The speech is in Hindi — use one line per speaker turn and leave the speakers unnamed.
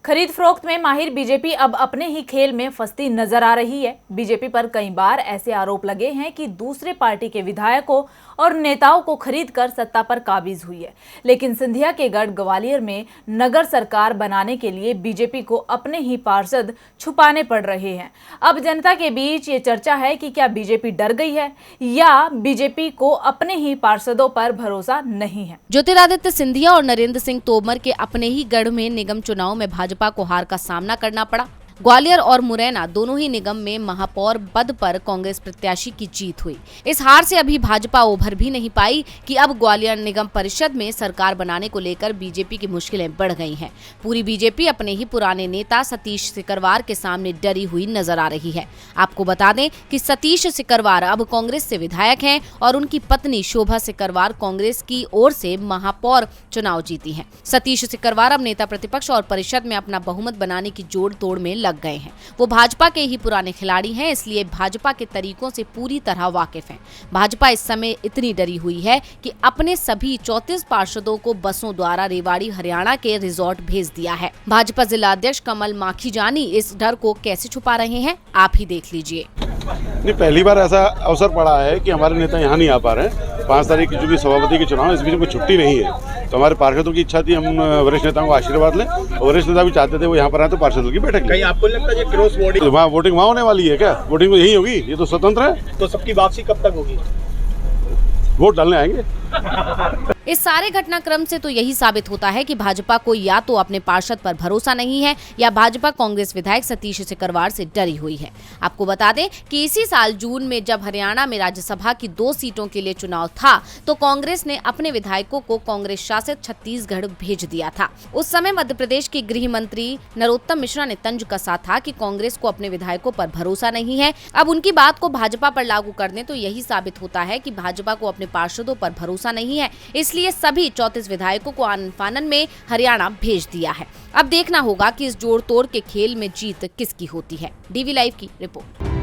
खरीद फरोख्त में माहिर बीजेपी अब अपने ही खेल में फंसती नजर आ रही है। बीजेपी पर कई बार ऐसे आरोप लगे हैं कि दूसरे पार्टी के विधायकों और नेताओं को खरीद कर सत्ता पर काबिज हुई है, लेकिन सिंधिया के गढ़ ग्वालियर में नगर सरकार बनाने के लिए बीजेपी को अपने ही पार्षद छुपाने पड़ रहे हैं। अब जनता के बीच ये चर्चा है कि क्या बीजेपी डर गई है या बीजेपी को अपने ही पार्षदों पर भरोसा नहीं है।
ज्योतिरादित्य सिंधिया और नरेंद्र सिंह तोमर के अपने ही गढ़ में निगम चुनाव में भाजपा को हार का सामना करना पड़ा। ग्वालियर और मुरैना दोनों ही निगम में महापौर पद पर कांग्रेस प्रत्याशी की जीत हुई। इस हार से अभी भाजपा उभर भी नहीं पाई कि अब ग्वालियर निगम परिषद में सरकार बनाने को लेकर बीजेपी की मुश्किलें बढ़ गई हैं। पूरी बीजेपी अपने ही पुराने नेता सतीश सिकरवार के सामने डरी हुई नजर आ रही है। आपको बता दें कि सतीश सिकरवार अब कांग्रेस से विधायक हैं और उनकी पत्नी शोभा सिकरवार कांग्रेस की ओर से महापौर चुनाव जीती हैं। सतीश सिकरवार अब नेता प्रतिपक्ष और परिषद में अपना बहुमत बनाने की जोड़ तोड़ में लग गए हैं। वो भाजपा के ही पुराने खिलाड़ी हैं, इसलिए भाजपा के तरीकों से पूरी तरह वाकिफ हैं। भाजपा इस समय इतनी डरी हुई है कि अपने सभी 34 पार्षदों को बसों द्वारा रेवाड़ी हरियाणा के रिजॉर्ट भेज दिया है। भाजपा जिला अध्यक्ष कमल माखीजानी इस डर को कैसे छुपा रहे हैं, आप ही देख लीजिए।
नहीं, पहली बार ऐसा अवसर पड़ा है कि हमारे नेता यहाँ नहीं आ पा रहे हैं। 5 तारीख की जो भी सभापति के चुनाव, इस बीच में छुट्टी नहीं है, तो हमारे पार्षदों की इच्छा थी हम वरिष्ठ नेताओं को आशीर्वाद लें, और वरिष्ठ नेता भी चाहते थे वो यहाँ पर आए तो पार्षदों की बैठक लें।
आपको लगता है क्रॉस वोटिंग
वहाँ वोटिंग वहाँ होने वाली है क्या? वोटिंग तो यही होगी, ये तो स्वतंत्र है।
तो सबकी वापसी कब तक होगी?
वोट डालने आएंगे।
इस सारे घटनाक्रम से तो यही साबित होता है कि भाजपा को या तो अपने पार्षद पर भरोसा नहीं है या भाजपा कांग्रेस विधायक सतीश सिकरवार से डरी हुई है। आपको बता दें कि इसी साल जून में जब हरियाणा में राज्यसभा की 2 सीटों के लिए चुनाव था, तो कांग्रेस ने अपने विधायकों को कांग्रेस शासित छत्तीसगढ़ भेज दिया था। उस समय मध्य प्रदेश के गृह मंत्री नरोत्तम मिश्रा ने तंज कसा था कि कांग्रेस को अपने विधायकों पर भरोसा नहीं है। अब उनकी बात को भाजपा पर लागू कर दें तो यही साबित होता है कि भाजपा को अपने पार्षदों पर भरोसा नहीं है, इसलिए सभी 34 विधायकों को आनन फानन में हरियाणा भेज दिया है। अब देखना होगा कि इस जोड़ तोड़ के खेल में जीत किसकी होती है। डीवी लाइव की रिपोर्ट।